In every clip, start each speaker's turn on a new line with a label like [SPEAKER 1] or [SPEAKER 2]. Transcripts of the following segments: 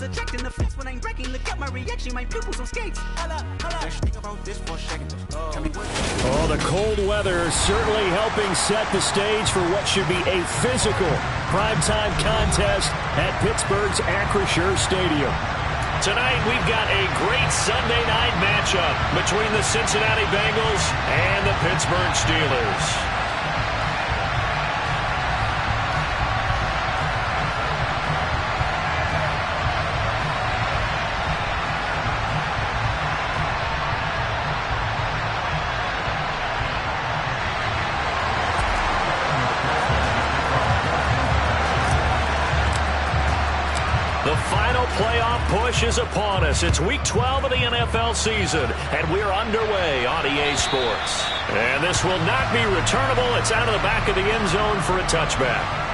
[SPEAKER 1] Ejecting the fence when I'm breaking. Look at my reaction, my pupils on skates. Think about this for a second.
[SPEAKER 2] Oh, the cold weather certainly helping set the stage for what should be a physical primetime contest at Pittsburgh's Acrisure Stadium. Tonight, we've got a great Sunday night matchup between the Cincinnati Bengals and the Pittsburgh Steelers. The final playoff push is upon us. It's Week 12 of the NFL season, and we're underway on EA Sports. And this will not be returnable. It's out of the back of the end zone for a touchback.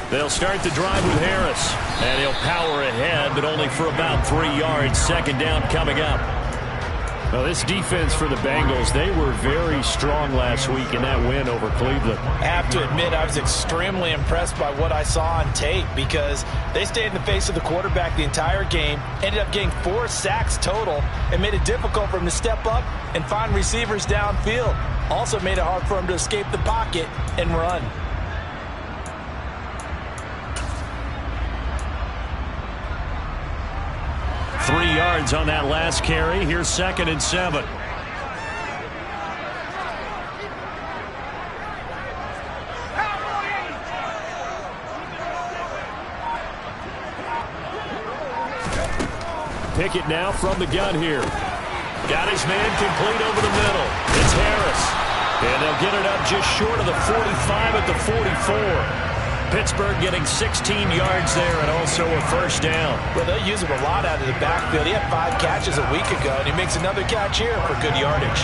[SPEAKER 2] They'll start the drive with Harris, and he'll power ahead, but only for about 3 yards. Second down coming up. Well, this defense for the Bengals, they were very strong last week in that win over Cleveland.
[SPEAKER 3] I have to admit, I was extremely impressed by what I saw on tape because they stayed in the face of the quarterback the entire game, ended up getting 4 sacks total, and made it difficult for him to step up and find receivers downfield. Also made it hard for him to escape the pocket and run.
[SPEAKER 2] Three yards on that last carry. Here's 2nd and 7. Pickett now from the gun here. Got his man complete over the middle. It's Harris. And they'll get it up just short of the 45 at the 44. Pittsburgh getting 16 yards there and also a first down.
[SPEAKER 3] Well, they'll use him a lot out of the backfield. He had 5 catches a week ago, and he makes another catch here for good yardage.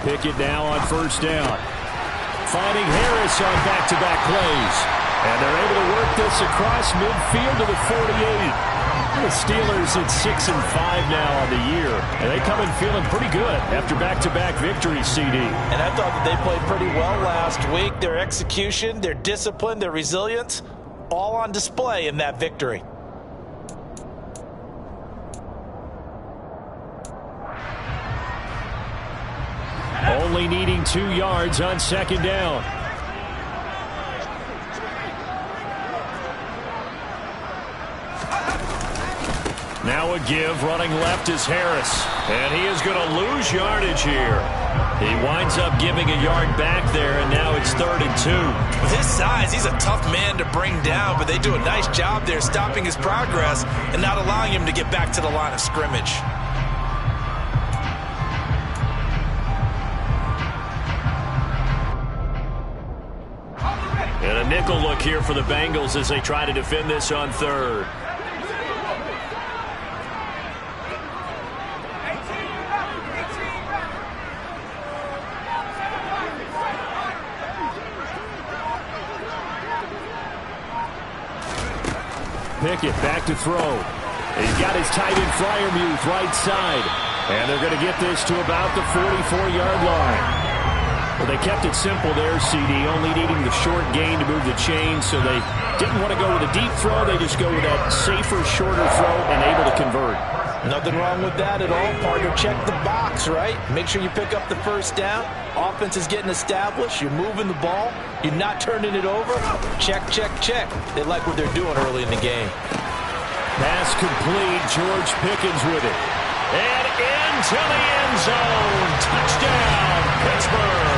[SPEAKER 2] Pickett now on first down. Finding Harris on back-to-back plays. And they're able to work this across midfield to the 48. The Steelers at 6-5 now on the year. And they come in feeling pretty good after back-to-back victories, CD.
[SPEAKER 3] And I thought that they played pretty well last week. Their execution, their discipline, their resilience, all on display in that victory.
[SPEAKER 2] Only needing 2 yards on second down. Now a give, running left is Harris. And he is going to lose yardage here. He winds up giving a yard back there, and now it's 3rd and 2.
[SPEAKER 3] With his size, he's a tough man to bring down, but they do a nice job there stopping his progress and not allowing him to get back to the line of scrimmage.
[SPEAKER 2] And a nickel look here for the Bengals as they try to defend this on 3rd. Pickett back to throw. He's got his tight end Freiermuth right side. And they're going to get this to about the 44-yard line. Well, they kept it simple there, CD, only needing the short gain to move the chain, so they didn't want to go with a deep throw. They just go with that safer, shorter throw and able to convert.
[SPEAKER 3] Nothing wrong with that at all. Partner, check the box, right? Make sure you pick up the first down. Offense is getting established. You're moving the ball. You're not turning it over. Check, check, check. They like what they're doing early in the game.
[SPEAKER 2] Pass complete. George Pickens with it. And into the end zone. Touchdown, Pittsburgh.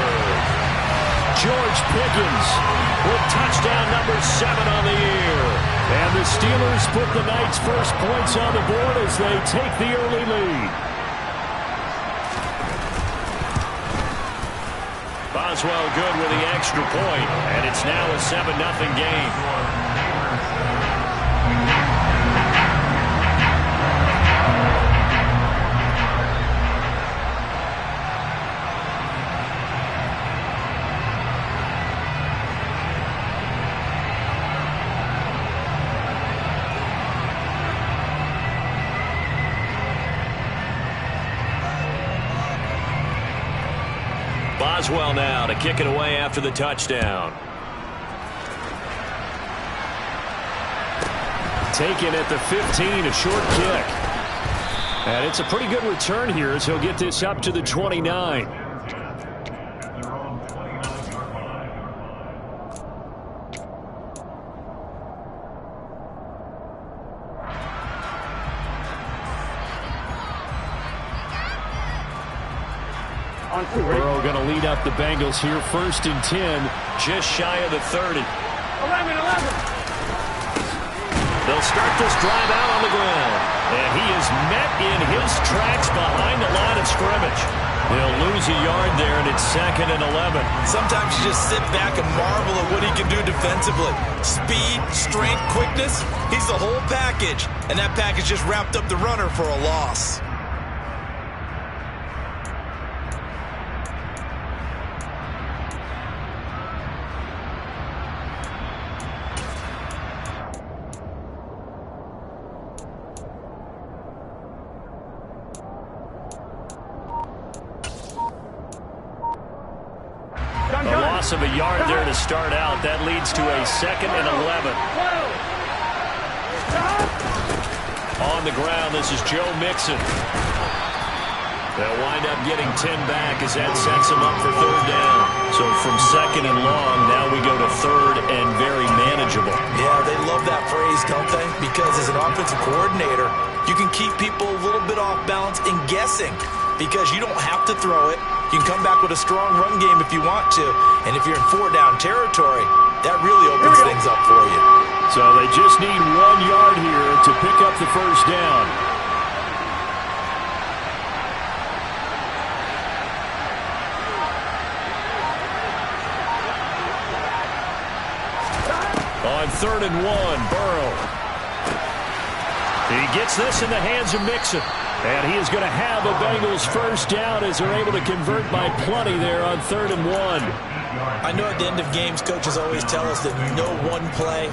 [SPEAKER 2] George Pickens with touchdown number 7 on the year. And the Steelers put the night's first points on the board as they take the early lead. Boswell good with the extra point, and it's now a 7-0 game. Boswell now to kick it away after the touchdown. Taken at the 15, a short kick. And it's a pretty good return here as he'll get this up to the 29. Burrow going to lead up the Bengals here, 1st and 10, just shy of the 30. 11. They'll start this drive out on the ground, and he is met in his tracks behind the line of scrimmage. They'll lose a yard there, and it's 2nd and 11.
[SPEAKER 3] Sometimes you just sit back and marvel at what he can do defensively. Speed, strength, quickness, he's the whole package, and that package just wrapped up the runner for a loss.
[SPEAKER 2] Of a yard there to start out. That leads to a 2nd and 11. On the ground, this is Joe Mixon. They'll wind up getting 10 back as that sets them up for 3rd down. So from 2nd and long, now we go to 3rd and very manageable.
[SPEAKER 3] Yeah, they love that phrase, don't they? Because as an offensive coordinator, you can keep people a little bit off balance and guessing because you don't have to throw it. You can come back with a strong run game if you want to. And if you're in 4-down territory, that really opens things up for you.
[SPEAKER 2] So they just need 1 yard here to pick up the 1st down. On 3rd and 1, Burrow. He gets this in the hands of Mixon. And he is going to have a Bengals 1st down as they're able to convert by plenty there on 3rd and 1.
[SPEAKER 3] I know at the end of games, coaches always tell us that no one play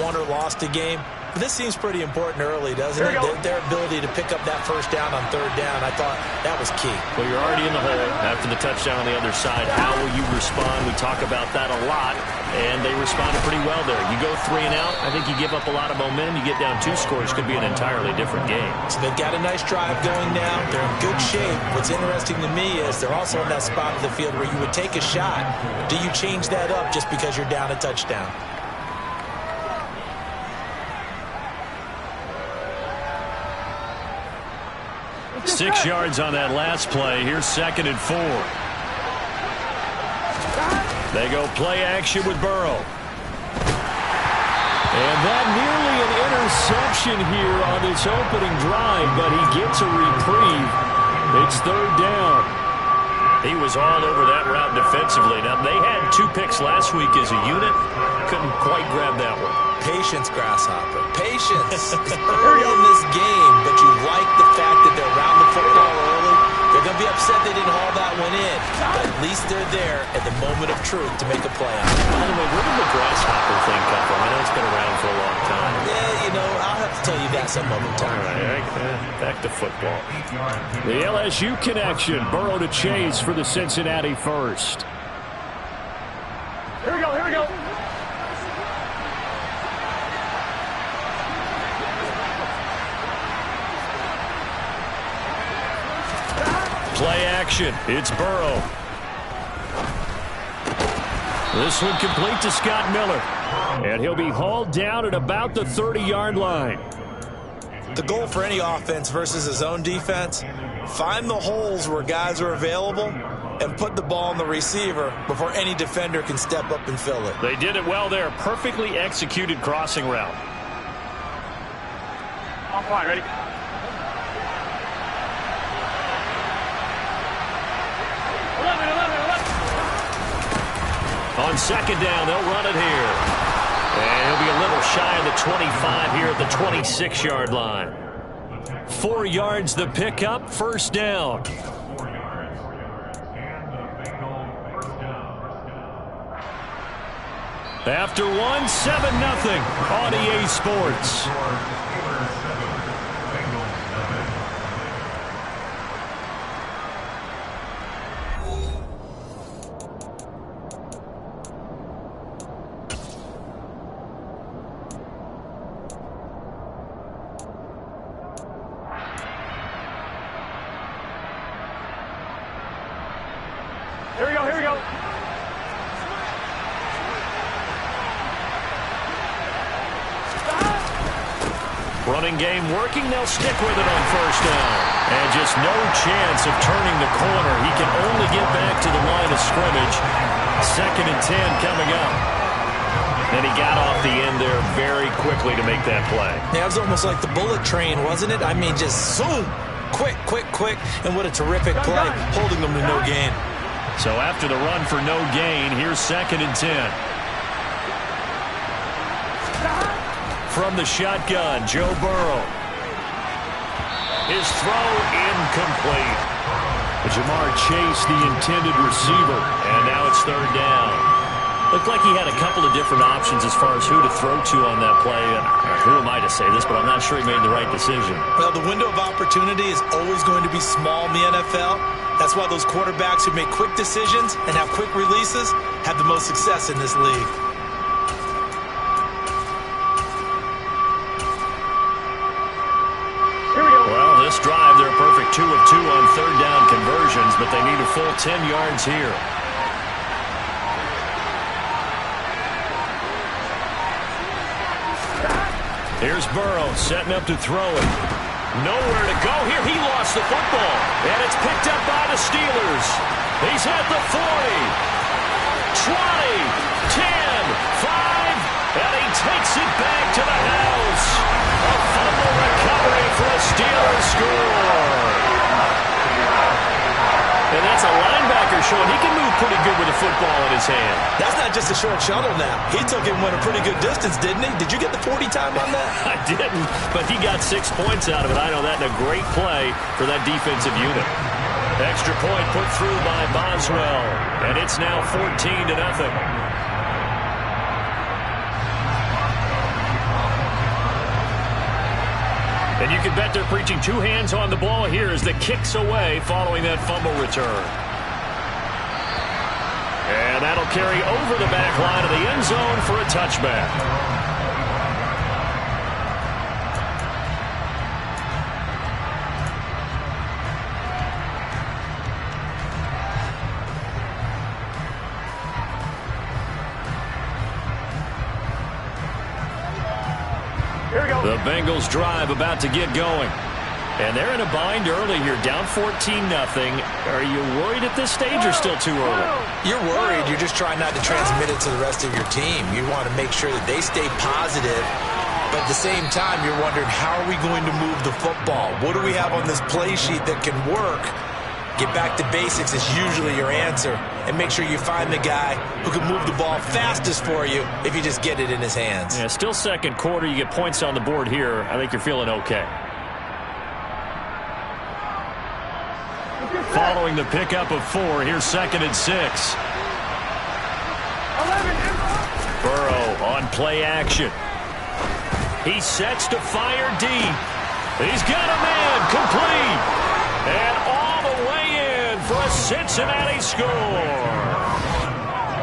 [SPEAKER 3] won or lost a game. But this seems pretty important early, doesn't it? Their ability to pick up that 1st down on 3rd down, I thought that was key.
[SPEAKER 2] Well, you're already in the hole after the touchdown on the other side. How will you respond? We talk about that a lot, and they responded pretty well there. You go 3 and out, I think you give up a lot of momentum. You get down 2 scores, could be an entirely different game.
[SPEAKER 3] So they've got a nice drive going now. They're in good shape. What's interesting to me is they're also in that spot of the field where you would take a shot. Do you change that up just because you're down a touchdown?
[SPEAKER 2] Six yards on that last play. Here's 2nd and 4. They go play action with Burrow. And that nearly an interception here on this opening drive, but he gets a reprieve. It's 3rd down. He was all over that route defensively. Now, they had 2 picks last week as a unit. Couldn't quite grab that one.
[SPEAKER 3] Patience, Grasshopper. Patience. Early in this game, but you like the fact that they're around the football early. They're going to be upset they didn't haul that one in, but at least they're there at the moment of truth to make a play on it.
[SPEAKER 2] By the way, where did the Grasshopper thing come from? I know it's been around for a long time.
[SPEAKER 3] Yeah, you know, I'll have to tell you that some other time.
[SPEAKER 2] All right, back to football. The LSU connection. Burrow to Chase for the Cincinnati 1st.
[SPEAKER 4] Here we go, here we go.
[SPEAKER 2] Play action. It's Burrow. This one complete to Scott Miller. And he'll be hauled down at about the 30-yard line.
[SPEAKER 3] The goal for any offense versus his own defense, find the holes where guys are available and put the ball on the receiver before any defender can step up and fill it.
[SPEAKER 2] They did it well there. Perfectly executed crossing route.
[SPEAKER 4] On point, ready?
[SPEAKER 2] On second down, they'll run it here. And he'll be a little shy of the 25 here at the 26-yard line. 4 yards the pickup, first down. After one, 7-0 on EA Sports.
[SPEAKER 4] Here we go, here we go.
[SPEAKER 2] Running game working. They'll stick with it on first down. And just no chance of turning the corner. He can only get back to the line of scrimmage. 2nd and 10 coming up. And he got off the end there very quickly to make that play.
[SPEAKER 3] Yeah, it was almost like the bullet train, wasn't it? I mean, just zoom. Quick, quick, quick. And what a terrific play, holding them to no gain.
[SPEAKER 2] So after the run for no gain, here's 2nd and 10. From the shotgun, Joe Burrow. His throw incomplete. Jamar Chase, the intended receiver, and now it's 3rd down. Looked like he had a couple of different options as far as who to throw to on that play. Who am I to say this, but I'm not sure he made the right decision.
[SPEAKER 3] Well, the window of opportunity is always going to be small in the NFL. That's why those quarterbacks who make quick decisions and have quick releases have the most success in this league.
[SPEAKER 2] Well, this drive, they're a perfect 2 of 2 on 3rd down conversions, but they need a full 10 yards here. Here's Burrow setting up to throw it. Nowhere to go here. He lost the football, and it's picked up by the Steelers. He's at the 40, 20, 10, 5, and he takes it back to the house. A fumble recovery for a Steelers score. And that's a linebacker showing he can move pretty good with a football in his hand.
[SPEAKER 3] That's not just a short shuttle now. He took it and went a pretty good distance, didn't he? Did you get the 40 time on that?
[SPEAKER 2] I didn't, but he got 6 points out of it. I know that, and a great play for that defensive unit. Extra point put through by Boswell, and it's now 14-0. And you can bet they're preaching 2 hands on the ball here as the kick's away following that fumble return. And that'll carry over the back line of the end zone for a touchback. The Bengals drive about to get going. And they're in a bind early here, down 14-0. Are you worried at this stage or still too early?
[SPEAKER 3] You're worried. You're just trying not to transmit it to the rest of your team. You want to make sure that they stay positive. But at the same time, you're wondering, how are we going to move the football? What do we have on this play sheet that can work? Get back to basics is usually your answer. And make sure you find the guy who can move the ball fastest for you if you just get it in his hands.
[SPEAKER 2] Yeah, still second quarter. You get points on the board here. I think you're feeling okay. Following the pickup of 4, here's 2nd and 6. Burrow on play action. He sets to fire deep. He's got a man complete. And all the way in for a Cincinnati score.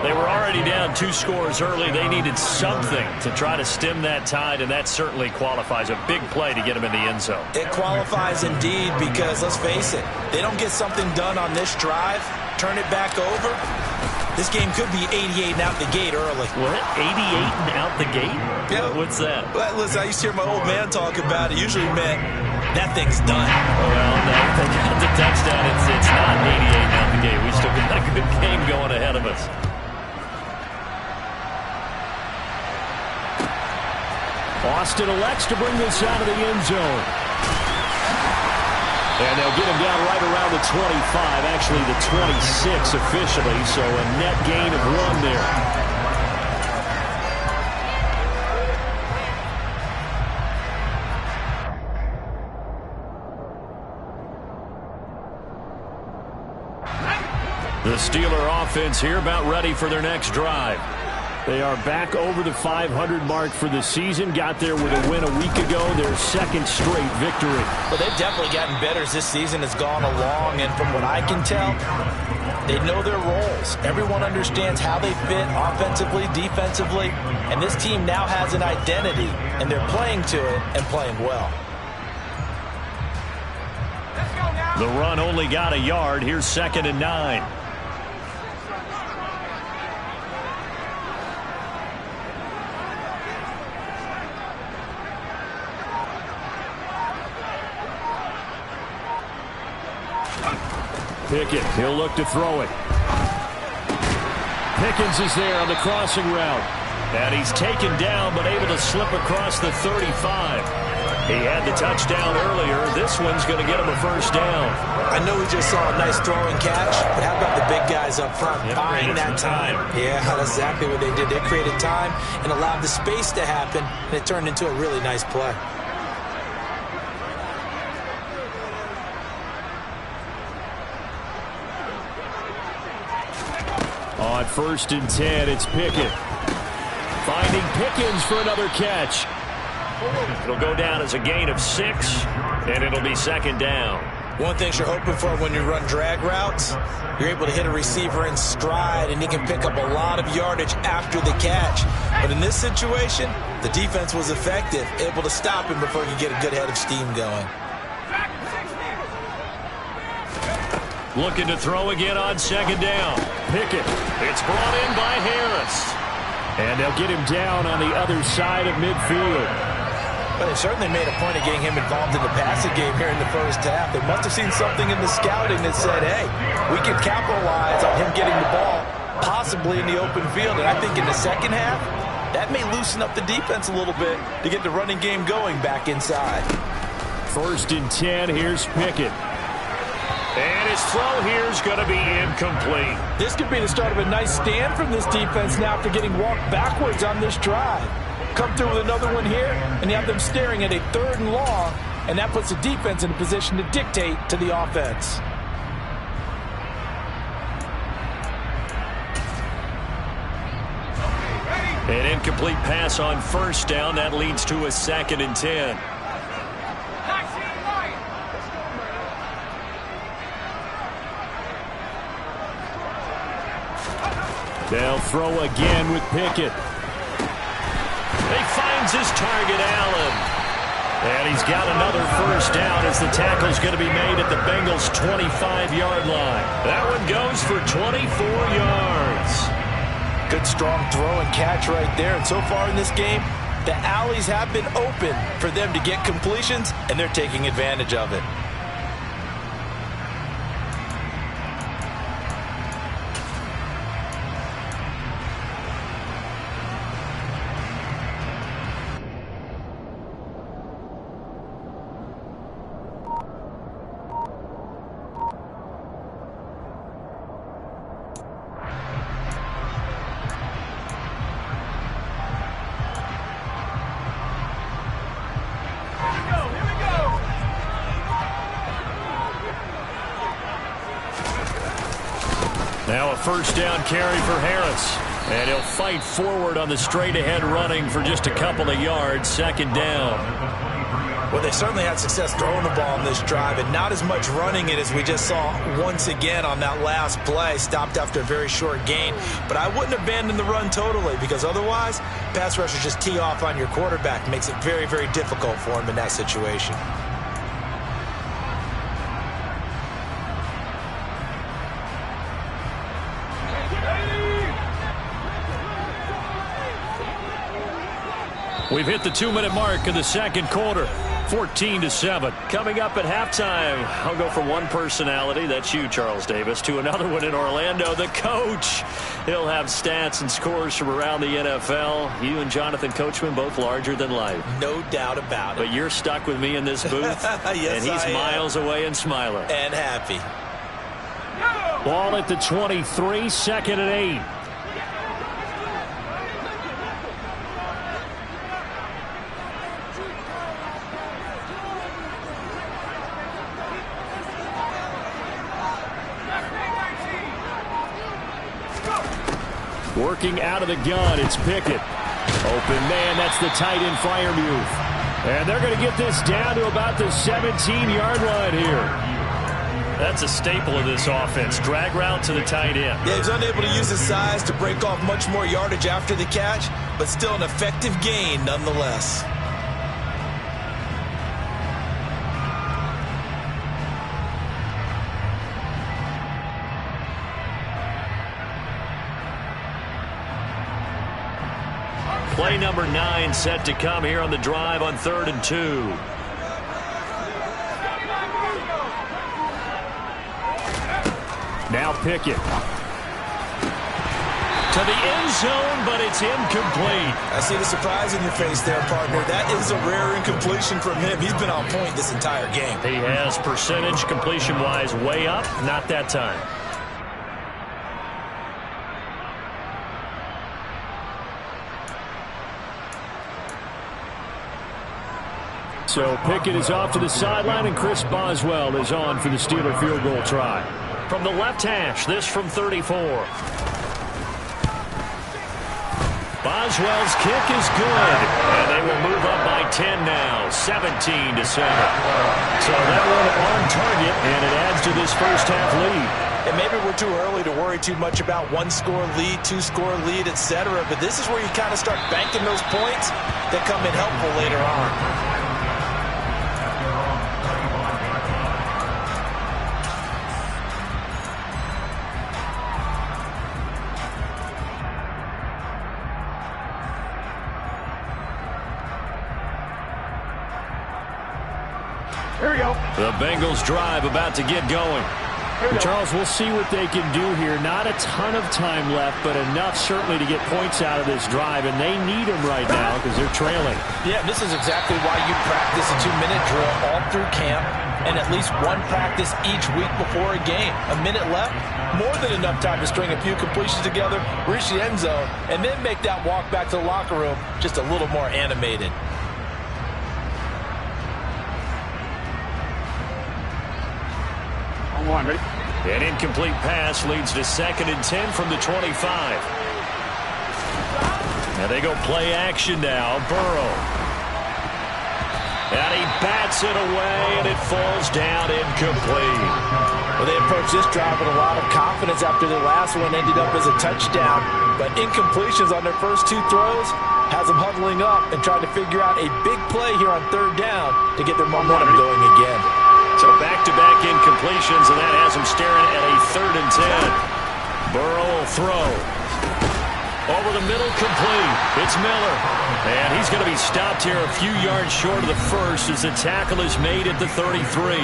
[SPEAKER 2] They were already down 2 scores early. They needed something to try to stem that tide, and that certainly qualifies. A big play to get them in the end zone.
[SPEAKER 3] It qualifies indeed because, let's face it, they don't get something done on this drive, turn it back over, This game could be 88 and out the gate early.
[SPEAKER 2] What? 88 and out the gate?
[SPEAKER 3] Yeah.
[SPEAKER 2] What's that?
[SPEAKER 3] Well, listen, I used to hear my old man talk about it. Usually meant that thing's done.
[SPEAKER 2] Well, no, they got the touchdown. It's not 88 and out the gate. We still got a good game going ahead of us. Austin elects to bring this out of the end zone. And they'll get him down right around the 25, actually the 26 officially, so a net gain of 1 there. The Steeler offense here about ready for their next drive. They are back over the 500 mark for the season. Got there with a win a week ago. Their second straight victory.
[SPEAKER 3] Well, they've definitely gotten better as this season has gone along. And from what I can tell, they know their roles. Everyone understands how they fit offensively, defensively. And this team now has an identity. And they're playing to it and playing well.
[SPEAKER 2] The run only got a yard. Here's 2nd and 9. Pickett, he'll look to throw it. Pickens is there on the crossing route. And he's taken down, but able to slip across the 35. He had the touchdown earlier. This one's going to get him a first down.
[SPEAKER 3] I know we just saw a nice throw and catch, but how about the big guys up front buying that time? Yeah, that's exactly what they did. They created time and allowed the space to happen, and it turned into a really nice play.
[SPEAKER 2] On 1st and 10, it's Pickett. Finding Pickens for another catch. It'll go down as a gain of 6, and it'll be 2nd down.
[SPEAKER 3] One thing you're hoping for when you run drag routes, you're able to hit a receiver in stride, and he can pick up a lot of yardage after the catch. But in this situation, the defense was effective, able to stop him before he could get a good head of steam going.
[SPEAKER 2] Looking to throw again on 2nd down. Pickett. It's brought in by Harris. And they'll get him down on the other side of midfield.
[SPEAKER 3] But they certainly made a point of getting him involved in the passing game here in the first half. They must have seen something in the scouting that said, hey, we can capitalize on him getting the ball, possibly in the open field. And I think in the second half, that may loosen up the defense a little bit to get the running game going back inside.
[SPEAKER 2] 1st and 10, here's Pickett. And his throw here is going to be incomplete.
[SPEAKER 3] This could be the start of a nice stand from this defense now after getting walked backwards on this drive. Come through with another one here, and you have them staring at a 3rd and long, and that puts the defense in a position to dictate to the offense.
[SPEAKER 2] An incomplete pass on 1st down. That leads to a 2nd and 10. They'll throw again with Pickett. He finds his target, Allen. And he's got another 1st down as the tackle's going to be made at the Bengals' 25-yard line. That one goes for 24 yards.
[SPEAKER 3] Good, strong throw and catch right there. And so far in this game, the alleys have been open for them to get completions, and they're taking advantage of it.
[SPEAKER 2] Now a 1st down carry for Harris. And he'll fight forward on the straight-ahead running for just a couple of yards. 2nd down.
[SPEAKER 3] Well, they certainly had success throwing the ball on this drive, and not as much running it as we just saw once again on that last play. Stopped after a very short gain. But I wouldn't abandon the run totally, because otherwise, pass rushers just tee off on your quarterback. Makes it very, very difficult for him in that situation.
[SPEAKER 2] We've hit the 2-minute mark of the second quarter. 14-7. Coming up at halftime, I'll go from one personality, that's you, Charles Davis, to another one in Orlando, the coach. He'll have stats and scores from around the NFL. You and Jonathan Coachman both larger than life.
[SPEAKER 3] No doubt about it.
[SPEAKER 2] But you're stuck with me in this booth.
[SPEAKER 3] Yes,
[SPEAKER 2] and he's miles away and smiling.
[SPEAKER 3] And happy.
[SPEAKER 2] Ball at the 23, second and 8. Working out of the gun, it's Pickett. Open man, that's the tight end Freiermuth. And they're going to get this down to about the 17-yard line here. That's a staple of this offense. Drag route to the tight end.
[SPEAKER 3] Yeah, he's unable to use his size to break off much more yardage after the catch, but still an effective gain nonetheless.
[SPEAKER 2] Play number 9 set to come here on the drive on 3rd and 2. Now Pickett. To the end zone, but it's incomplete.
[SPEAKER 3] I see the surprise in your face there, partner. That is a rare incompletion from him. He's been on point this entire game.
[SPEAKER 2] He has percentage completion-wise way up. Not that time. So Pickett is off to the sideline, and Chris Boswell is on for the Steeler field goal try. From the left hash, this from 34. Boswell's kick is good, and they will move up by 10 now, 17-7. So that one on target, and it adds to this first half lead.
[SPEAKER 3] And maybe we're too early to worry too much about one-score lead, two-score lead, etc. But this is where you kind of start banking those points that come in helpful later on.
[SPEAKER 4] Here we go.
[SPEAKER 2] The Bengals drive about to get going. Charles, we'll see what they can do here. Not a ton of time left, but enough certainly to get points out of this drive, and they need them right now because they're trailing.
[SPEAKER 3] Yeah, this is exactly why you practice a 2-minute drill all through camp and at least one practice each week before a game. A minute left, more than enough time to string a few completions together, reach the end zone, and then make that walk back to the locker room just a little more animated.
[SPEAKER 4] Ready?
[SPEAKER 2] An incomplete pass leads to 2nd and 10 from the 25. And they go play action now. Burrow. And he bats it away, and it falls down incomplete.
[SPEAKER 3] Well, they approached this drive with a lot of confidence after their last one ended up as a touchdown. But incompletions on their first 2 throws has them huddling up and trying to figure out a big play here on 3rd down to get their momentum going again.
[SPEAKER 2] So back-to-back incompletions, and that has them staring at a 3rd and 10. Burrow will throw. Over the middle, complete. It's Miller. And he's going to be stopped here a few yards short of the first as the tackle is made at the 33.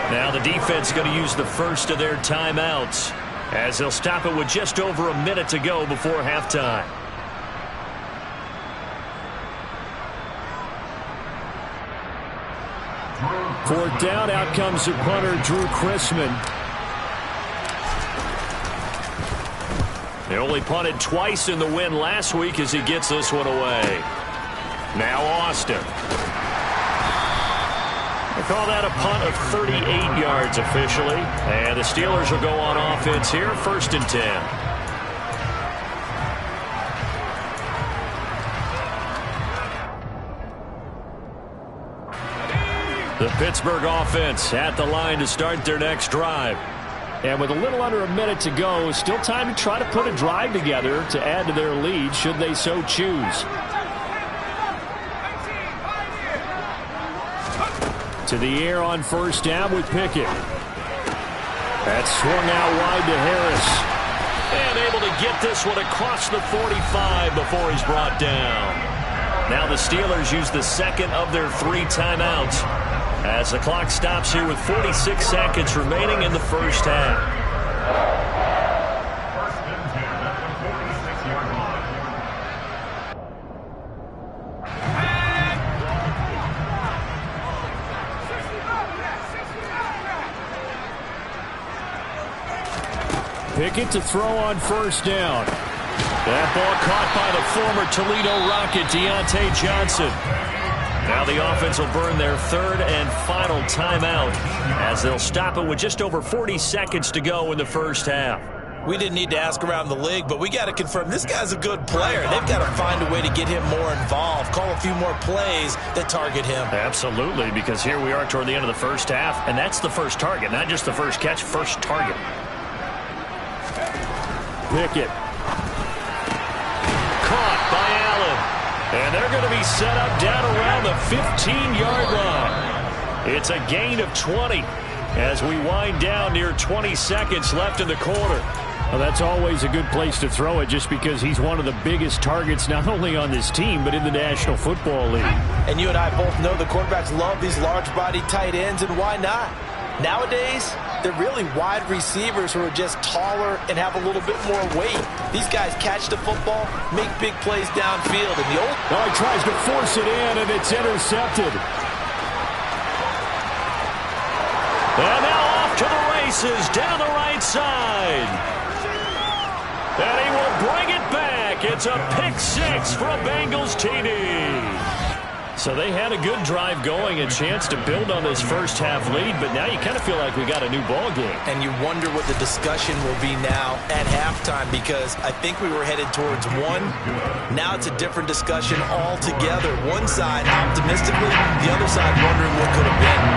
[SPEAKER 2] Now the defense is going to use the first of their timeouts as they'll stop it with just over a minute to go before halftime. Fourth down, out comes the punter, Drew Chrisman. They only punted twice in the win last week as he gets this one away. Now Austin. They call that a punt of 38 yards officially. And the Steelers will go on offense here, 1st and 10. The Pittsburgh offense at the line to start their next drive. And with a little under a minute to go, still time to try to put a drive together to add to their lead should they so choose. To the air on 1st down with Pickett. That's swung out wide to Harris. And able to get this one across the 45 before he's brought down. Now the Steelers use the second of their 3 timeouts as the clock stops here with 46 seconds remaining in the first half. Pickett to throw on first down. That ball caught by the former Toledo Rocket, Deontay Johnson. Now the offense will burn their 3rd and final timeout as they'll stop it with just over 40 seconds to go in the first half.
[SPEAKER 3] We didn't need to ask around the league, but we got to confirm this guy's a good player. They've got to find a way to get him more involved, call a few more plays that target him. Absolutely, because here we are toward the end of the first half, and that's the first target, not just the first catch, first target.
[SPEAKER 2] Pickett. Caught by Allen. And they're going to be set up down around the 15-yard line. It's a gain of 20 as we wind down near 20 seconds left in the quarter. Well, that's always a good place to throw it just because he's one of the biggest targets not only on this team but in the National Football League.
[SPEAKER 3] And you and I both know the quarterbacks love these large-body tight ends, and why not? Nowadays, they're really wide receivers who are just taller and have a little bit more weight. These guys catch the football, make big plays downfield. And the old...
[SPEAKER 2] Oh, he tries to force it in, and it's intercepted. And now off to the races down the right side. And he will bring it back. It's a pick-6 for a Bengals TD. So they had a good drive going, a chance to build on this first half lead, but now you kind of feel like we got a new ball game.
[SPEAKER 3] And you wonder what the discussion will be now at halftime, because I think we were headed towards one. Now it's a different discussion altogether. One side optimistically, the other side wondering what could have been.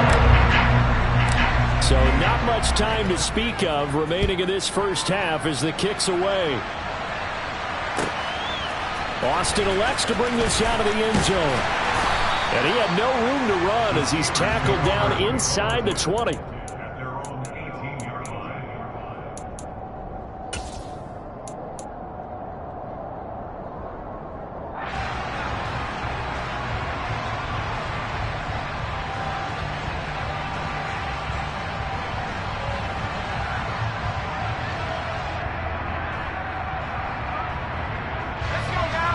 [SPEAKER 2] So not much time to speak of remaining in this first half as the kick's away. Austin elects to bring this out of the end zone. And he had no room to run as he's tackled down inside the 20.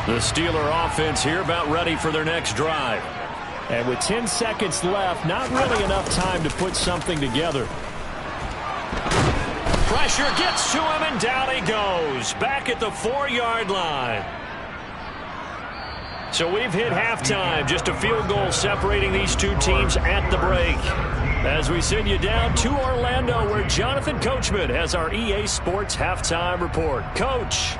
[SPEAKER 2] The Steeler offense here about ready for their next drive. And with 10 seconds left, not really enough time to put something together. Pressure gets to him, and down he goes. Back at the 4-yard line. So we've hit halftime. Just a field goal separating these two teams at the break. As we send you down to Orlando, where Jonathan Coachman has our EA Sports Halftime Report. Coach.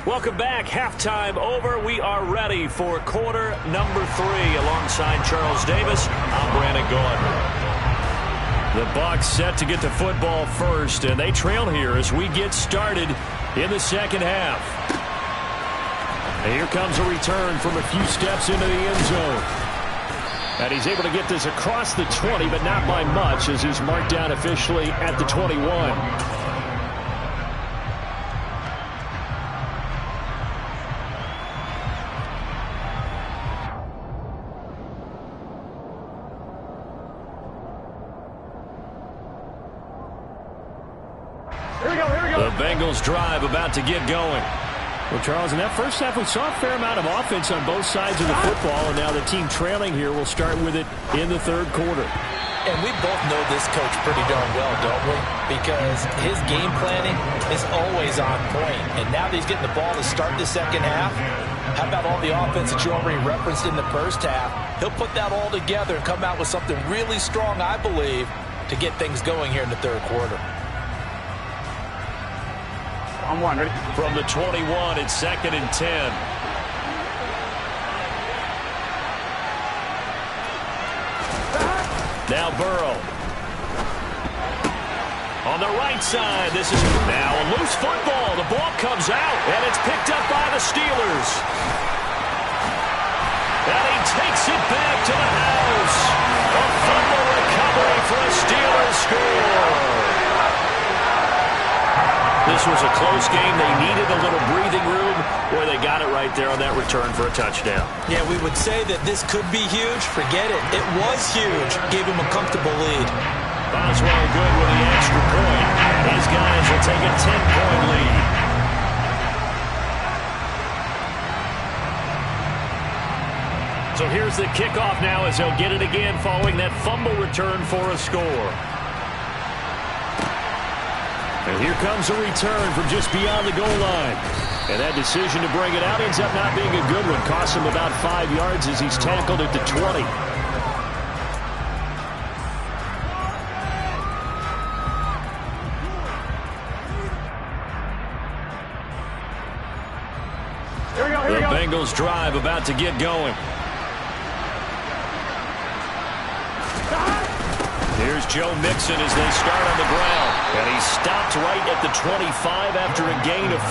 [SPEAKER 2] Welcome back. Halftime over. We are ready for quarter number 3. Alongside Charles Davis, I'm Brandon Gaudin. The Bucs set to get the football first, and they trail here as we get started in the second half. And here comes a return from a few steps into the end zone. And he's able to get this across the 20, but not by much as he's marked down officially at the 21. The Bengals drive about to get going. Well, Charles, in that first half, we saw a fair amount of offense on both sides of the football, and now the team trailing here will start with it in the third quarter.
[SPEAKER 3] And we both know this coach pretty darn well, don't we? Because his game planning is always on point. And now that he's getting the ball to start the second half, how about all the offense that you already referenced in the first half? He'll put that all together and come out with something really strong, I believe, to get things going here in the third quarter.
[SPEAKER 4] I'm one. Ready?
[SPEAKER 2] From the 21, it's 2nd and 10. Now Burrow. On the right side, this is now a loose football. The ball comes out, and it's picked up by the Steelers. And he takes it back to the house. A fumble recovery for a Steelers score. This was a close game. They needed a little breathing room. Boy, they got it right there on that return for a touchdown.
[SPEAKER 3] Yeah, we would say that this could be huge. Forget it. It was huge. Gave him a comfortable lead.
[SPEAKER 2] Boswell good with the extra point. His guys will take a 10-point lead. So here's the kickoff now as they'll get it again following that fumble return for a score. And here comes a return from just beyond the goal line. And that decision to bring it out ends up not being a good one. Costs him about 5 yards as he's tackled at the 20. The Bengals drive about to get going. Here's Joe Mixon as they start on the ground. And he stopped right at the 25 after a gain of 5.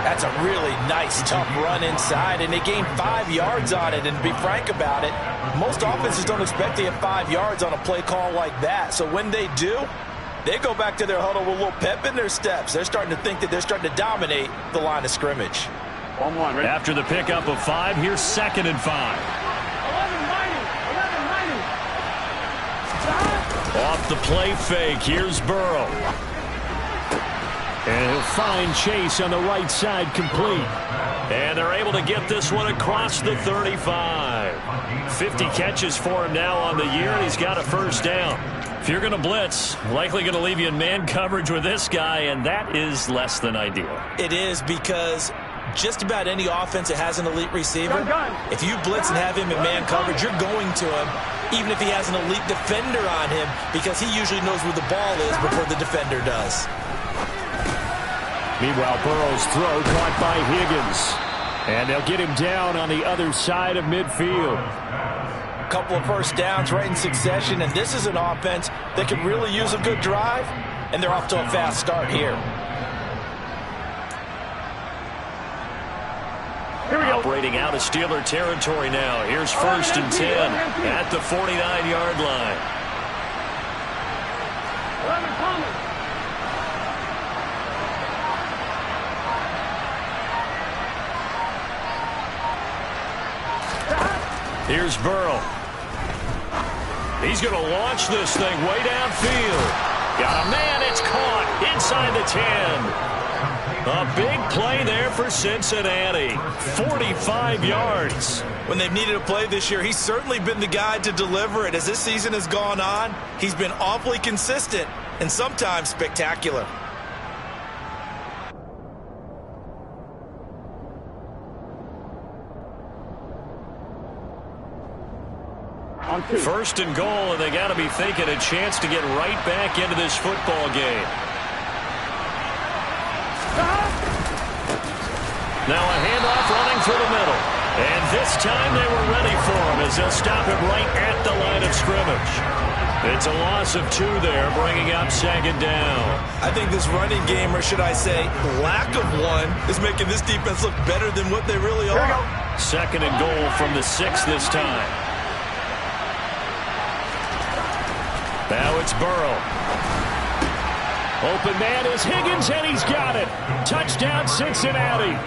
[SPEAKER 3] That's a really nice, tough run inside, and they gained 5 yards on it. And to be frank about it, most offenses don't expect to get 5 yards on a play call like that. So when they do, they go back to their huddle with a little pep in their steps. They're starting to think that they're starting to dominate the line of scrimmage.
[SPEAKER 4] 1-1, ready?
[SPEAKER 2] After the pickup of 5, here's 2nd and 5. Off the play fake, here's Burrow. And he'll find Chase on the right side complete. And they're able to get this one across the 35. 50 catches for him now on the year, and he's got a first down. If you're going to blitz, likely going to leave you in man coverage with this guy, and that is less than ideal.
[SPEAKER 3] It is, because just about any offense that has an elite receiver, if you blitz and have him in man coverage, you're going to him, even if he has an elite defender on him, because he usually knows where the ball is before the defender does.
[SPEAKER 2] Meanwhile, Burrow's throw caught by Higgins. And they'll get him down on the other side of midfield.
[SPEAKER 3] A couple of first downs right in succession, and this is an offense that can really use a good drive, and they're off to a fast start here.
[SPEAKER 2] Here we go. Operating out of Steeler territory now. Here's 1st and 10 at the 49-yard line. Here's Burrow. He's going to launch this thing way downfield. Got a man, it's caught inside the 10. A big play there for Cincinnati. 45 yards.
[SPEAKER 3] When they've needed a play this year, he's certainly been the guy to deliver it. As this season has gone on, he's been awfully consistent and sometimes spectacular.
[SPEAKER 2] First and goal, and they got to be thinking a chance to get right back into this football game. Now a handoff running through the middle. And this time they were ready for him as they'll stop him right at the line of scrimmage. It's a loss of 2 there, bringing up 2nd down.
[SPEAKER 3] I think this running game, or should I say lack of one, is making this defense look better than what they really are.
[SPEAKER 2] 2nd and goal from the 6 this time. Now it's Burrow. Open man is Higgins, and he's got it. Touchdown, Cincinnati.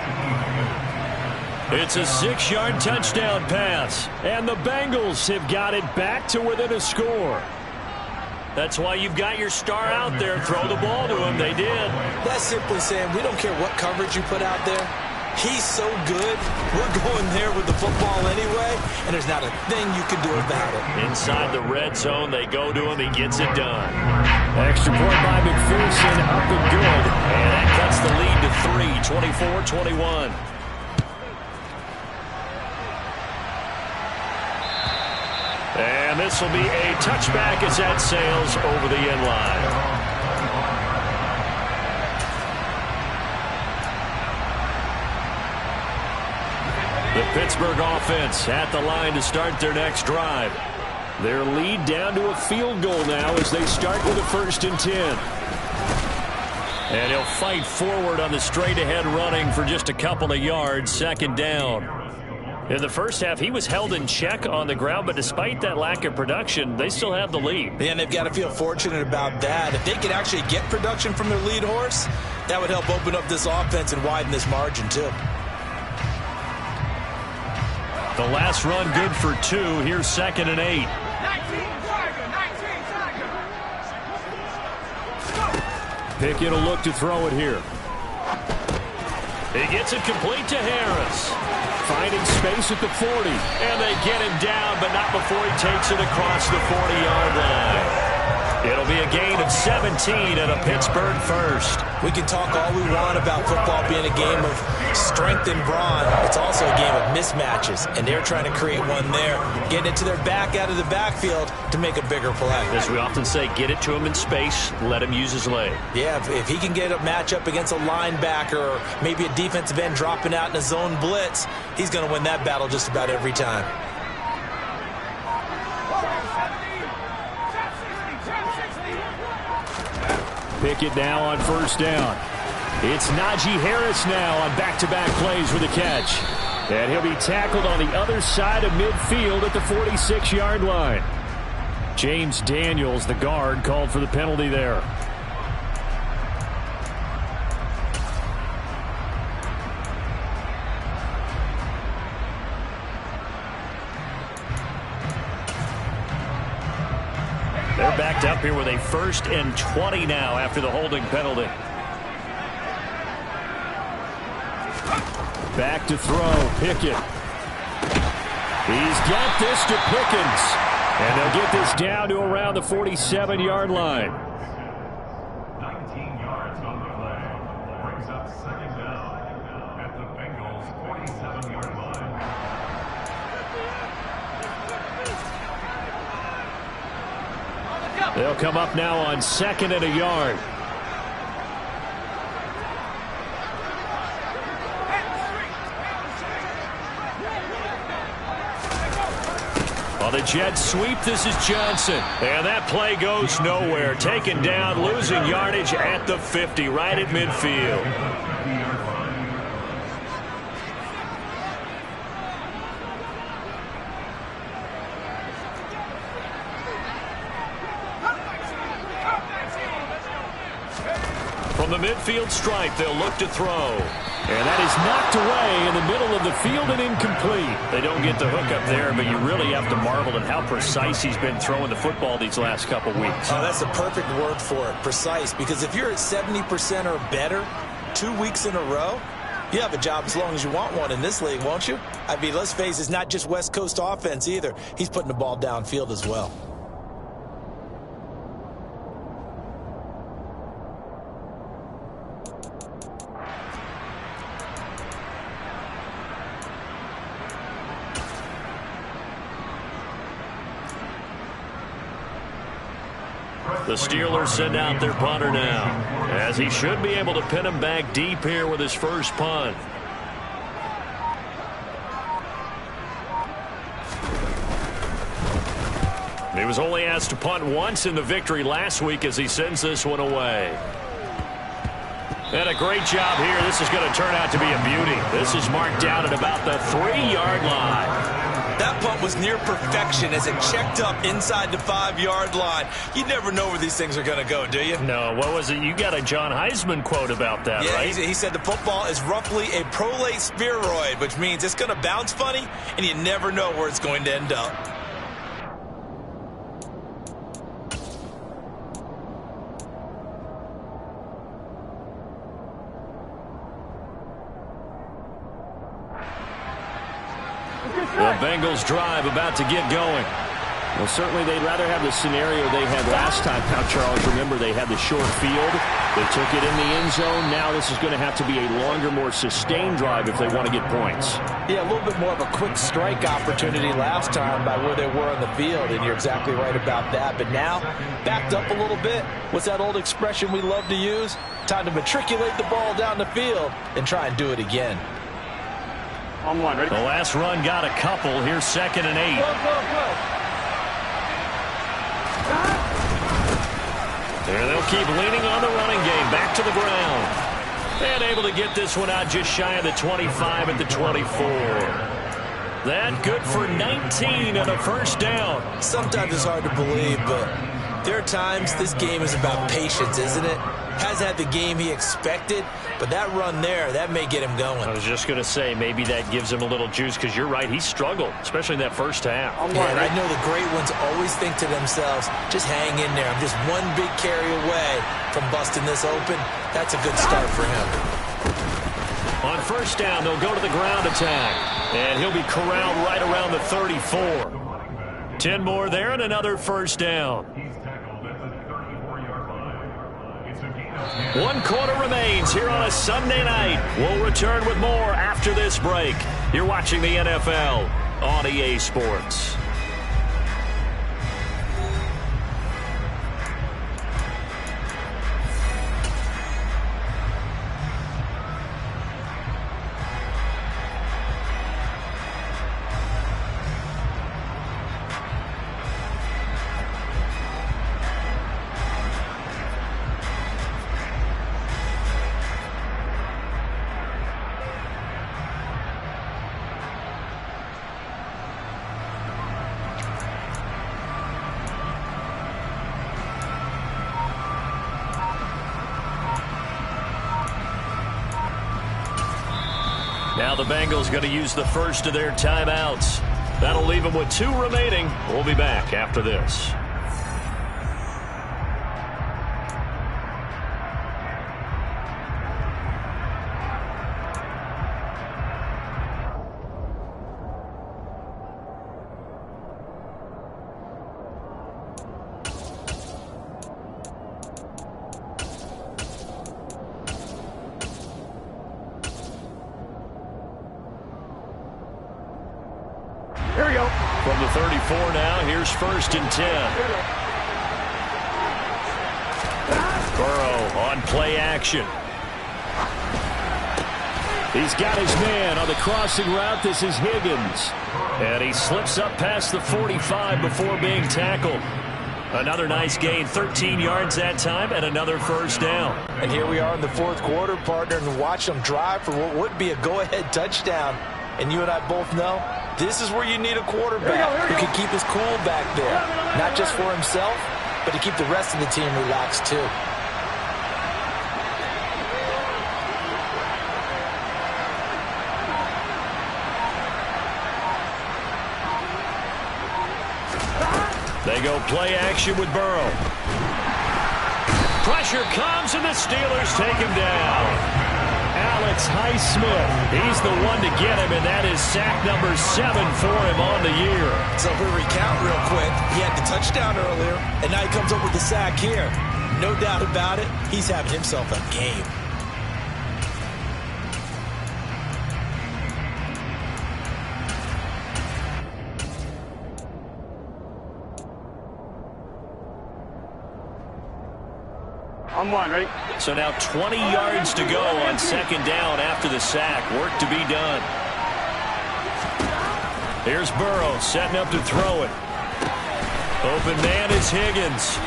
[SPEAKER 2] It's a 6-yard touchdown pass, and the Bengals have got it back to within a score. That's why you've got your star out there. Throw the ball to him. They did.
[SPEAKER 3] That's simply saying we don't care what coverage you put out there. He's so good, we're going there with the football anyway, and there's not a thing you can do about it.
[SPEAKER 2] Inside the red zone, they go to him. He gets it done. Extra point by McPherson, up and good. And that cuts the lead to 3, 24-21. And this will be a touchback as that sails over the end line. The Pittsburgh offense at the line to start their next drive. Their lead down to a field goal now as they start with a 1st and 10. And he'll fight forward on the straight-ahead running for just a couple of yards, second down. In the first half, he was held in check on the ground, but despite that lack of production, they still have the lead.
[SPEAKER 3] And they've got to feel fortunate about that. If they could actually get production from their lead horse, that would help open up this offense and widen this margin, too.
[SPEAKER 2] The last run good for 2. Here's 2nd and 8. Pickett will look to throw it here. He gets it complete to Harris. Finding space at the 40. And they get him down, but not before he takes it across the 40-yard line. It'll be a gain of 17 and a Pittsburgh first.
[SPEAKER 3] We can talk all we want about football being a game of strength and brawn. It's also a game of mismatches, and they're trying to create one there, getting it to their back out of the backfield to make a bigger play.
[SPEAKER 2] As we often say, get it to him in space, let him use his leg.
[SPEAKER 3] Yeah, if he can get a matchup against a linebacker or maybe a defensive end dropping out in a zone blitz, he's going to win that battle just about every time.
[SPEAKER 2] Pickett now on first down. It's Najee Harris now on back-to-back plays with a catch. And he'll be tackled on the other side of midfield at the 46-yard line. James Daniels, the guard, called for the penalty there. They're backed up here with a 1st and 20 now after the holding penalty. Back to throw, Pickett. He's got this to Pickens. And they'll get this down to around the 47-yard line.
[SPEAKER 5] 19 yards on the play. Brings up 2nd down at the Bengals' 47-yard line.
[SPEAKER 2] They'll come up now on 2nd and a yard. On the jet sweep, this is Johnson. And that play goes nowhere. Taken down, losing yardage at the 50, right at midfield. From the midfield stripe, they'll look to throw. And that is knocked away in the middle of the field and incomplete. They don't get the hook up there, but you really have to marvel at how precise he's been throwing the football these last couple weeks.
[SPEAKER 3] Oh, that's the perfect word for it, precise. Because if you're at 70% or better 2 weeks in a row, you have a job as long as you want one in this league, won't you? I mean, let's face it, it's not just West Coast offense either. He's putting the ball downfield as well.
[SPEAKER 2] The Steelers send out their punter now, as he should be able to pin him back deep here with his first punt. He was only asked to punt once in the victory last week as he sends this one away. And a great job here. This is going to turn out to be a beauty. This is marked down at about the 3-yard line.
[SPEAKER 3] That punt was near perfection as it checked up inside the 5-yard line. You never know where these things are going to go, do you?
[SPEAKER 2] No, what was it? You got a John Heisman quote about that,
[SPEAKER 3] yeah,
[SPEAKER 2] right?
[SPEAKER 3] He said the football is roughly a prolate spheroid, which means it's going to bounce funny, and you never know where it's going to end up.
[SPEAKER 2] The Bengals drive about to get going.
[SPEAKER 6] Well, certainly they'd rather have the scenario they had last time. Now, Charles, remember they had the short field. They took it in the end zone. Now this is going to have to be a longer, more sustained drive if they want to get points.
[SPEAKER 3] Yeah, a little bit more of a quick strike opportunity last time by where they were on the field, and you're exactly right about that. But now, backed up a little bit. What's that old expression we love to use? Time to matriculate the ball down the field and try and do it again.
[SPEAKER 4] On one, ready?
[SPEAKER 2] The last run got a couple. Here's 2nd and 8. And they'll keep leaning on the running game. Back to the ground. And able to get this one out just shy of the 25 at the 24. That good for 19 and a first down.
[SPEAKER 3] Sometimes it's hard to believe, but there are times this game is about patience, isn't it? Hasn't had the game he expected, but that run there, that may get him going.
[SPEAKER 2] I was just going to say, maybe that gives him a little juice, because you're right, he struggled, especially in that first half.
[SPEAKER 3] Yeah, and I know the great ones always think to themselves, just hang in there. I'm just one big carry away from busting this open. That's a good start for him.
[SPEAKER 2] On first down, they'll go to the ground attack, and he'll be corralled right around the 34. 10 more there and another first down.
[SPEAKER 5] He's tackled at the 34-yard line. It's a gain of 10.
[SPEAKER 2] 1 quarter remains here on a Sunday night. We'll return with more after this break. You're watching the NFL on EA Sports. Now the Bengals going to use the first of their timeouts. That'll leave them with 2 remaining. We'll be back after this. From the 34 now, here's first and 10. Burrow on play action. He's got his man on the crossing route. This is Higgins. And he slips up past the 45 before being tackled. Another nice gain, 13 yards that time, and another first down.
[SPEAKER 3] And here we are in the fourth quarter, partner, and watch them drive for what would be a go-ahead touchdown. And you and I both know this is where you need a quarterback who can keep his cool back there. Not just for himself, but to keep the rest of the team relaxed too.
[SPEAKER 2] They go play action with Burrow. Pressure comes, and the Steelers take him down. Alex Highsmith, he's the one to get him, and that is sack number 7 for him on the year.
[SPEAKER 3] So if we recount real quick, he had the touchdown earlier, and now he comes up with the sack here. No doubt about it, he's having himself a game.
[SPEAKER 4] On one, ready?
[SPEAKER 2] So now 20 yards to go on second down after the sack. Work to be done. Here's Burrow setting up to throw it. Open man is Higgins.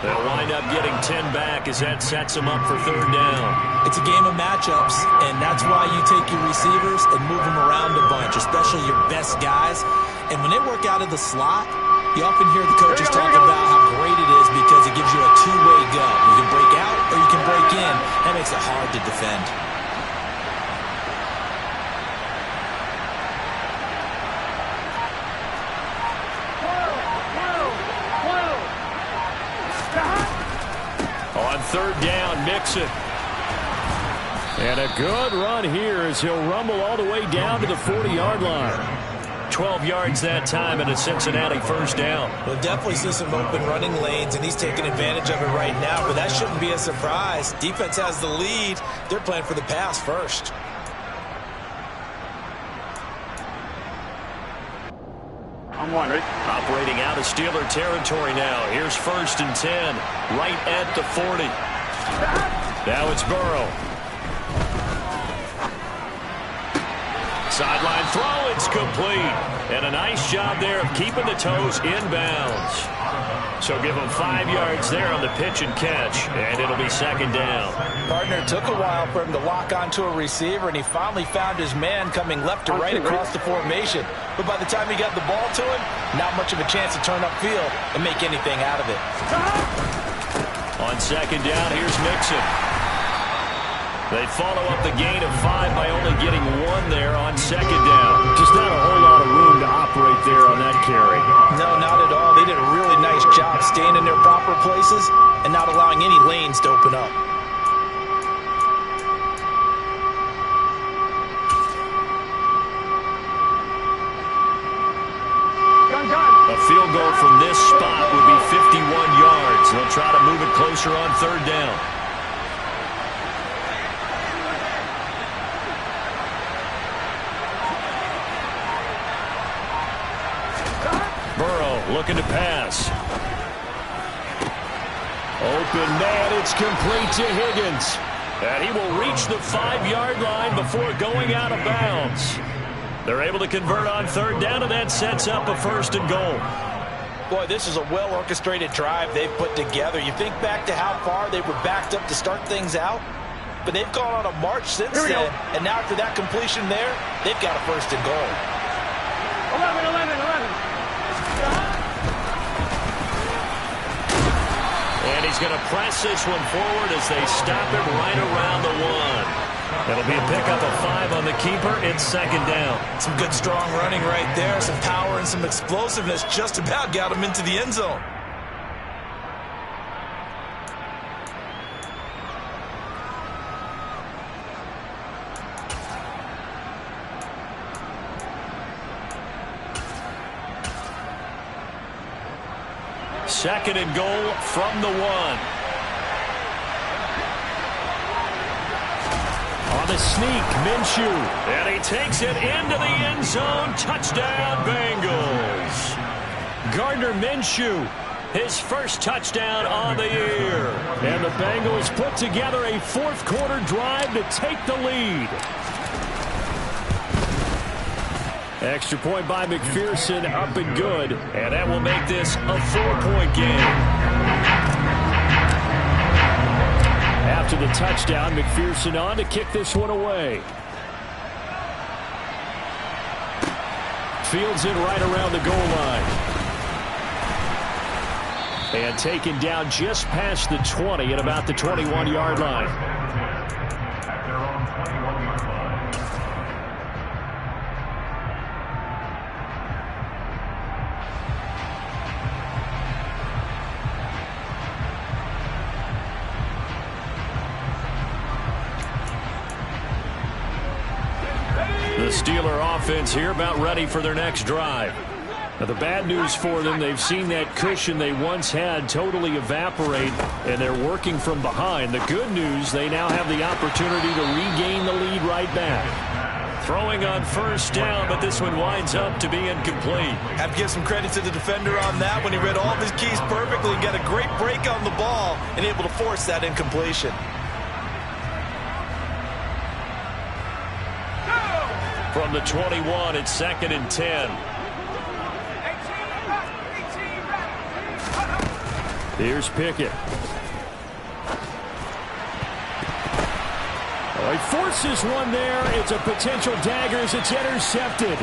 [SPEAKER 2] They'll wind up getting 10 back as that sets them up for third down.
[SPEAKER 3] It's a game of matchups, and that's why you take your receivers and move them around a bunch, especially your best guys. And when they work out of the slot, you often hear the coaches talk about how great it is because it gives you a two-way go. You can break out or you can break in. That makes it hard to defend.
[SPEAKER 2] On third down, Mixon. And a good run here as he'll rumble all the way down to the 40-yard line. 12 yards that time and a Cincinnati first down.
[SPEAKER 3] We'll definitely see some open running lanes, and he's taking advantage of it right now, but that shouldn't be a surprise. Defense has the lead. They're playing for the pass first.
[SPEAKER 4] On one, ready?
[SPEAKER 2] Operating out of Steeler territory now. Here's first and 10, right at the 40. Now it's Burrow. Sideline throw, it's complete. And a nice job there of keeping the toes inbounds. So give him 5 yards there on the pitch and catch, and it'll be second down.
[SPEAKER 3] Gardner took a while for him to lock onto a receiver, and he finally found his man coming left to right across the formation. But by the time he got the ball to him, not much of a chance to turn upfield and make anything out of it.
[SPEAKER 2] On second down, here's Mixon. They follow up the gain of 5 by only getting 1 there on second down.
[SPEAKER 6] Just not a whole lot of room to operate there on that carry.
[SPEAKER 3] No, not at all. They did a really nice job staying in their proper places and not allowing any lanes to open up.
[SPEAKER 2] A field goal from this spot would be 51 yards. They'll try to move it closer on third down. Burrow looking to pass. Open man, it's complete to Higgins. And he will reach the 5-yard line before going out of bounds. They're able to convert on third down, and that sets up a 1st and goal.
[SPEAKER 3] Boy, this is a well-orchestrated drive they've put together. You think back to how far they were backed up to start things out, but they've gone on a march since then, and now after that completion there, they've got a 1st and goal.
[SPEAKER 4] 11.
[SPEAKER 2] And he's going to press this one forward as they stop him right around the 1. That'll be a pickup of 5 on the keeper. It's second down.
[SPEAKER 3] Some good strong running right there, some power and some explosiveness just about got him into the end zone.
[SPEAKER 2] Second and goal from the 1. On the sneak, Minshew. And he takes it into the end zone. Touchdown, Bengals. Gardner Minshew, his first touchdown on the year. And the Bengals put together a 4th-quarter drive to take the lead. Extra point by McPherson, up and good. And that will make this a 4-point game. After the touchdown, McPherson on to kick this one away. Fields it right around the goal line. And taken down just past the 20 at about the 21-yard line.
[SPEAKER 5] At their own 21-yard line.
[SPEAKER 2] The Steeler offense here about ready for their next drive. Now, the bad news for them, they've seen that cushion they once had totally evaporate, and they're working from behind. The good news, they now have the opportunity to regain the lead right back. Throwing on first down, but this one winds up to be incomplete.
[SPEAKER 3] Have to give some credit to the defender on that when he read all of his keys perfectly and got a great break on the ball and able to force that incompletion.
[SPEAKER 2] From the 21, it's 2nd and 10. Here's Pickett. Oh, he forces one there. It's a potential dagger as it's intercepted.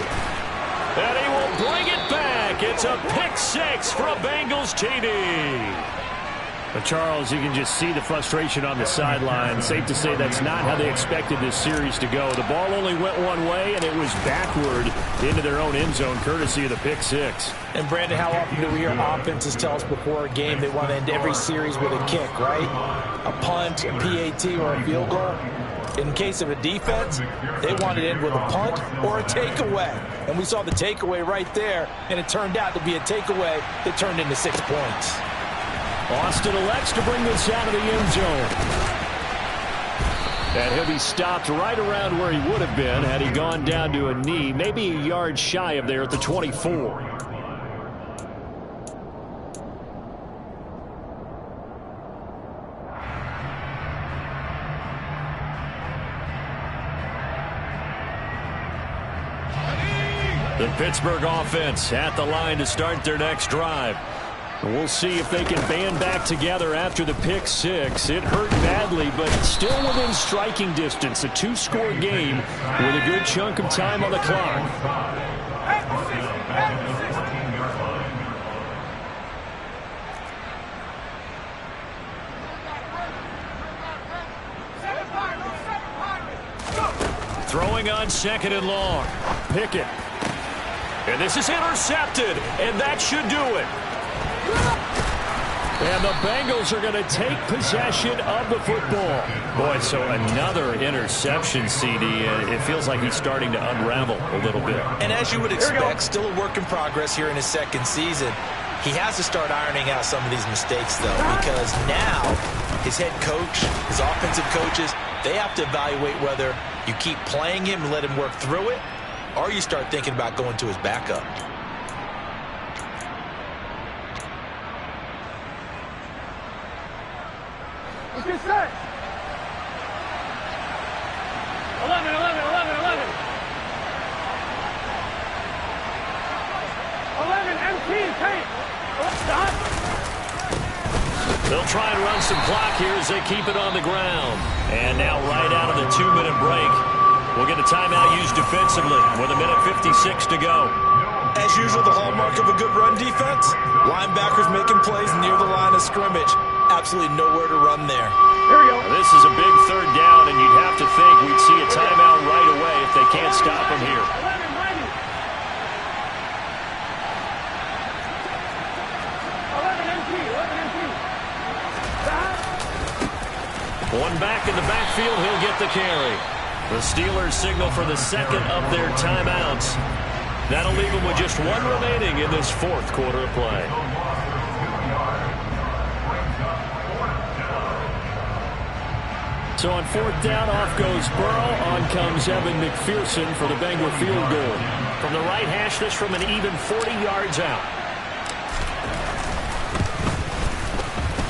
[SPEAKER 2] And he will bring it back. It's a pick 6 for a Bengals TD.
[SPEAKER 6] But Charles, you can just see the frustration on the sideline. Safe to say that's not how they expected this series to go. The ball only went one way, and it was backward into their own end zone, courtesy of the pick 6.
[SPEAKER 3] And, Brandon, how often do we hear offenses tell us before a game they want to end every series with a kick, right? A punt, a PAT, or a field goal. In case of a defense, they want to end with a punt or a takeaway. And we saw the takeaway right there, and it turned out to be a takeaway that turned into 6 points.
[SPEAKER 6] Austin elects to bring this out of the end zone. And he'll be stopped right around where he would have been had he gone down to a knee, maybe a yard shy of there at the 24. The Pittsburgh offense at the line to start their next drive.
[SPEAKER 2] We'll see if they can band back together after the pick six. It hurt badly, but still within striking distance. A two-score game with a good chunk of time on the clock. Throwing on second and long. Pickett. And this is intercepted, and that should do it. And the Bengals are going to take possession of the football. Boy, so another interception, CD, and it feels like he's starting to unravel a little bit.
[SPEAKER 3] And as you would expect, still a work in progress here in his second season. He has to start ironing out some of these mistakes, though, because now his head coach, his offensive coaches, they have to evaluate whether you keep playing him and let him work through it, or you start thinking about going to his backup.
[SPEAKER 4] Get set. 11, 11, 11, 11. 11, MT, tape. Stop.
[SPEAKER 2] They'll try and run some clock here as they keep it on the ground. And now right out of the 2-minute break, we'll get a timeout used defensively with 1:56 to go.
[SPEAKER 3] As usual, the hallmark of a good run defense, linebackers making plays near the line of scrimmage. Absolutely nowhere to run there.
[SPEAKER 4] Here we go.
[SPEAKER 2] This is a big third down, and you'd have to think we'd see a timeout right away if they can't stop him here.
[SPEAKER 4] 11, 90. 11 MT, 11 MT. Stop.
[SPEAKER 2] One back in the backfield, he'll get the carry. The Steelers signal for the second of their timeouts. That'll leave them with just one remaining in this fourth quarter of play. So on fourth down, off goes Burrow. On comes Evan McPherson for the Bengal field goal. From the right hash, this from an even 40 yards out.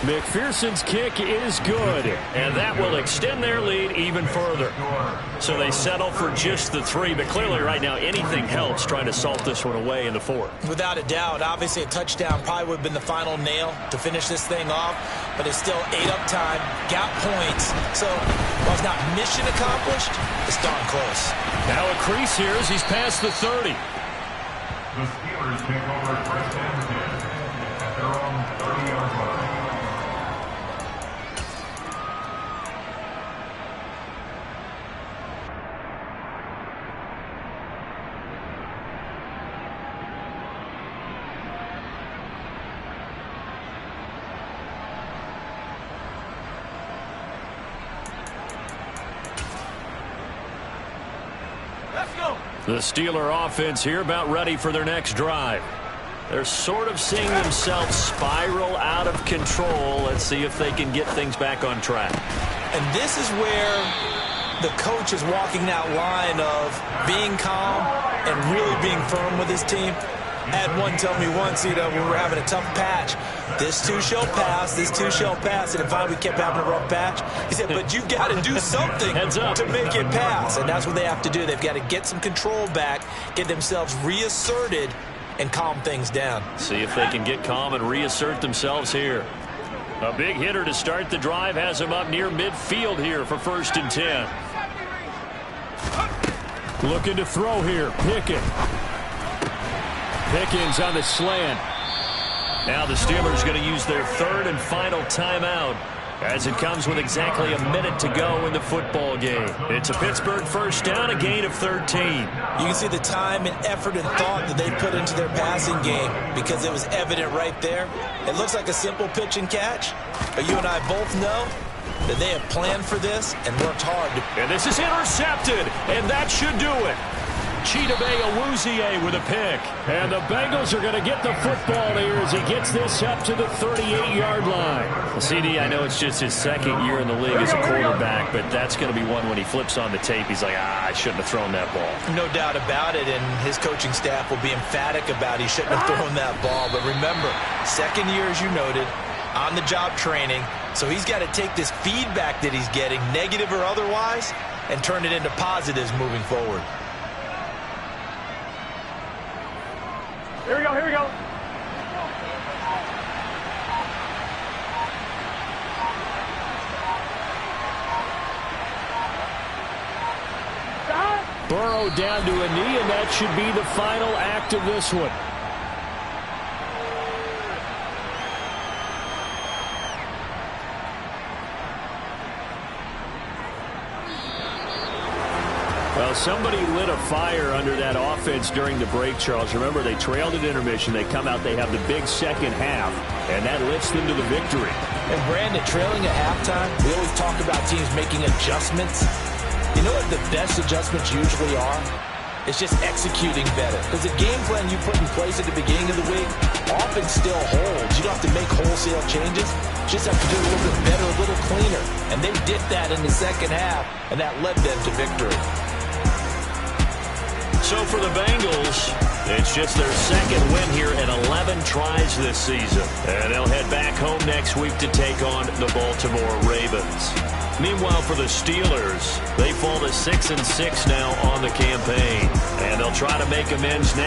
[SPEAKER 2] McPherson's kick is good, and that will extend their lead even further. So they settle for just the 3, but clearly right now anything helps trying to salt this one away in the 4th.
[SPEAKER 3] Without a doubt, obviously a touchdown probably would have been the final nail to finish this thing off, but it's still 8 up time, got points. So while it's not mission accomplished, it's darn close.
[SPEAKER 2] Now a crease here as he's past the 30.
[SPEAKER 5] The Steelers take over first and 10 at their own 30-yard line.
[SPEAKER 2] The Steeler offense here about ready for their next drive. They're sort of seeing themselves spiral out of control. Let's see if they can get things back on track.
[SPEAKER 3] And this is where the coach is walking that line of being calm and really being firm with his team. I had one tell me once, when we were having a tough patch, this too shall pass, this too shall pass. And finally we kept having a rough patch. He said, but you've got to do something to make it pass. And that's what they have to do. They've got to get some control back, get themselves reasserted, and calm things down.
[SPEAKER 2] See if they can get calm and reassert themselves here. A big hitter to start the drive has him up near midfield here for 1st and 10. Looking to throw here. Pickett. Pickens on the slant. Now the Steelers going to use their 3rd and final timeout as it comes with exactly a minute to go in the football game. It's a Pittsburgh first down, a gain of 13.
[SPEAKER 3] You can see the time and effort and thought that they put into their passing game because it was evident right there. It looks like a simple pitch and catch, but you and I both know that they have planned for this and worked hard.
[SPEAKER 2] And this is intercepted, and that should do it. Chidobe Awuzie with a pick. And the Bengals are going to get the football here as he gets this up to the 38-yard line. Well, CD, I know it's just his 2nd year in the league as a quarterback, but that's going to be one when he flips on the tape. He's like, I shouldn't have thrown that ball.
[SPEAKER 3] No doubt about it, and his coaching staff will be emphatic about he shouldn't have thrown that ball. But remember, 2nd year, as you noted, on-the-job training. So he's got to take this feedback that he's getting, negative or otherwise, and turn it into positives moving forward.
[SPEAKER 4] Here we go, here we go.
[SPEAKER 2] Burrow down to a knee, and that should be the final act of this one. Well, somebody lit a fire under that offense during the break, Charles. Remember, they trailed at intermission. They come out, they have the big second half, and that lifts them to the victory.
[SPEAKER 3] And, Brandon, trailing at halftime, we always talk about teams making adjustments. You know what the best adjustments usually are? It's just executing better. Because the game plan you put in place at the beginning of the week often still holds. You don't have to make wholesale changes. You just have to do it a little bit better, a little cleaner. And they did that in the second half, and that led them to victory.
[SPEAKER 2] So for the Bengals, it's just their second win here in 11 tries this season. And they'll head back home next week to take on the Baltimore Ravens. Meanwhile, for the Steelers, they fall to 6-6 now on the campaign. And they'll try to make amends next